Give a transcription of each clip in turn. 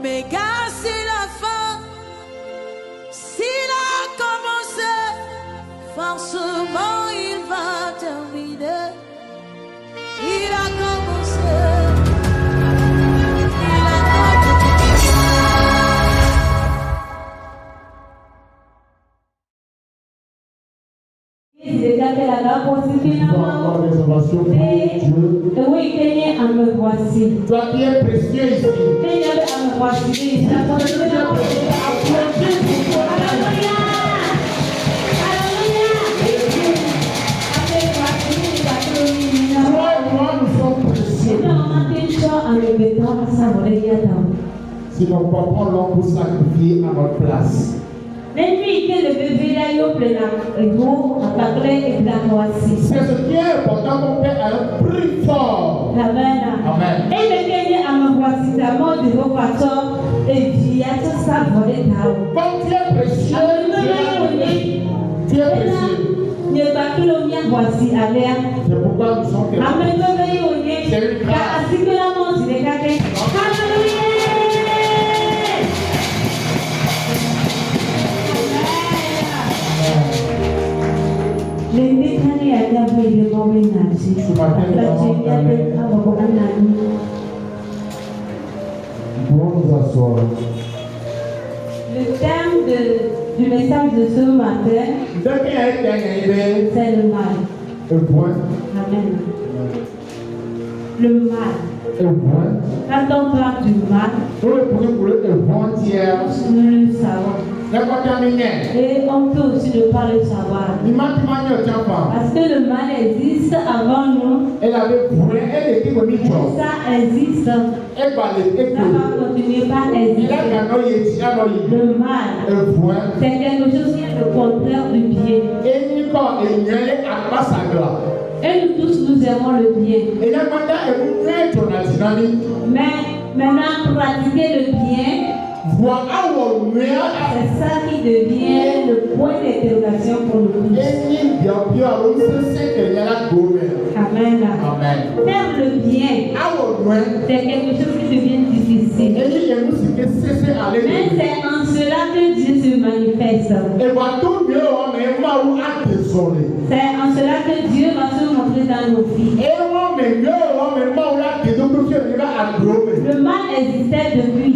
l'oméga, c'est la fin. S'il a commencé, forcément il va terminer. Il a commencé. Toi qui es précieux ici. Toi et moi, nous sommes précieux. Si mon papa l'a pour sacrifier à notre place. C'est ce qui est important, mon Père a un prix fort. Amen. Amen. Comme tu es précieux, tu es précieux. C'est pourquoi nous sommes témoins. C'est une grâce. Le thème du message de ce matin, c'est le mal. Amen. Le mal. Quand on parle du mal, nous le savons. Et on peut aussi ne pas le savoir. Parce que le mal existe avant nous. Ça existe. Ça va continuer par exister. Le mal, c'est quelque chose qui est le contraire du bien. Et nous tous, nous aimons le bien. Mais maintenant, pratiquer le bien, c'est ça qui devient le point d'interrogation pour nous tous. Amen. Faire le bien, c'est quelque chose qui devient difficile. Mais c'est en cela que Dieu se manifeste. C'est en cela que Dieu va se montrer dans nos vies. Le mal existait depuis.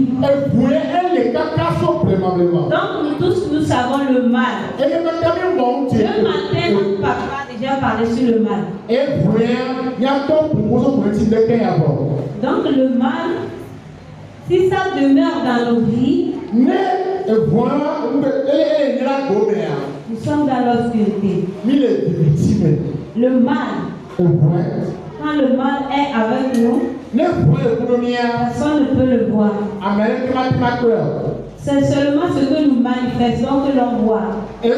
Donc nous tous, nous savons le mal. Ce matin, notre papa a déjà parlé sur le mal. Donc le mal, si ça demeure dans nos vies, nous sommes dans l'obscurité. Le mal, quand le mal est avec nous, personne ne peut le voir. C'est seulement ce que nous manifestons que l'on voit. Le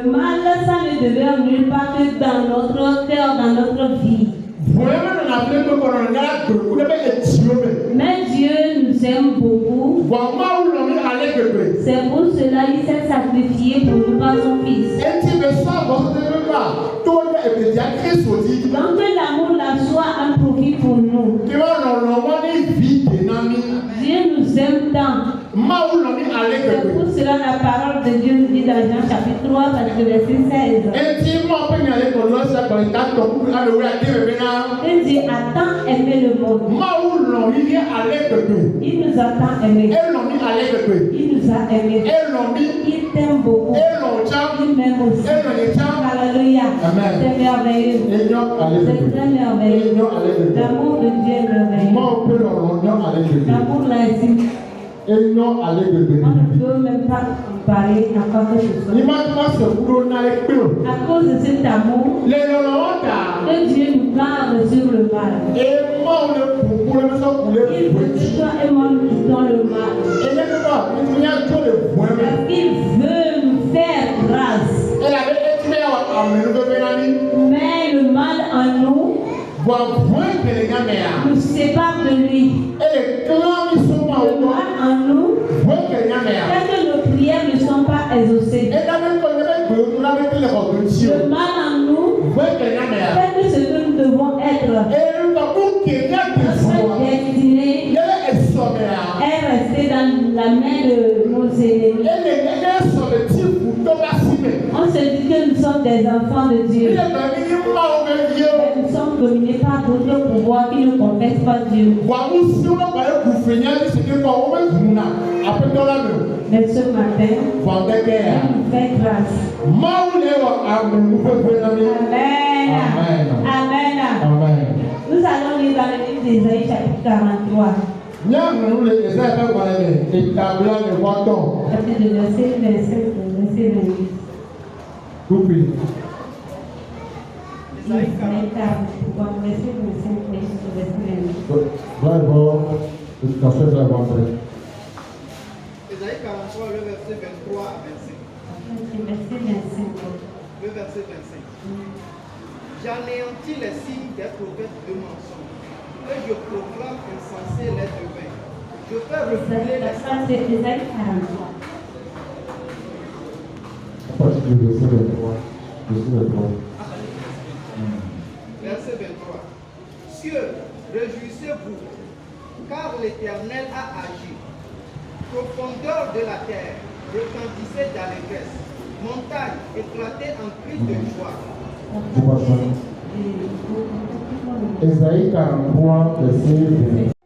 mal, ça ne demeure nulle part que dans notre cœur, dans notre vie. Mais Dieu nous aime beaucoup. C'est pour cela qu'il s'est sacrifié pour nous par son Fils. Donc que l'amour, la joie, un profit pour nous. Dieu nous aime tant. C'est pour cela la parole de Dieu nous dit dans Jean chapitre 3, verset 16. Et Dieu a tant aimé le monde. Il nous a tant aimé. Il nous a aimé. Il t'aime beaucoup. Il m'aime aussi. Alléluia. C'est merveilleux. C'est très merveilleux. L'amour de Dieu est merveilleux. L'amour là-ci. On ne peut même pas comparer à quoi que ce soit. À cause de cet amour, que Dieu nous parle sur le mal. Il veut que toi et moi nous quittons le mal. Parce qu'il veut nous faire grâce. Mais le mal en nous nous sépare de lui. Le mal en nous fait que nos prières ne sont pas exaucées. Le mal en nous fait que ce que nous devons être, notre destinée, dit que nous sommes des enfants de Dieu. Mais nous sommes dominés par d'autres pouvoirs qui ne confessent pas Dieu. Mais ce matin, il fait grâce. Amen. Amen. Amen. Nous allons lire dans le livre d'Ésaïe chapitre 43. Chapitre de verset 27 verset 28. Ésaïe 43, verset 25 verset 28. Ésaïe 43, le verset 23 à 25. Le verset 25. J'anéantis les signes des prophètes de mensonge et je proclame insensé les devins. Je fais reculer les signes. C'est Ésaïe 43. Verset 23. Cieux, réjouissez-vous, car l'Éternel a agi. Profondeur de la terre, retentissez d'allégresse. Montagne, éclatez en cris de joie. Ésaïe 43, verset 20.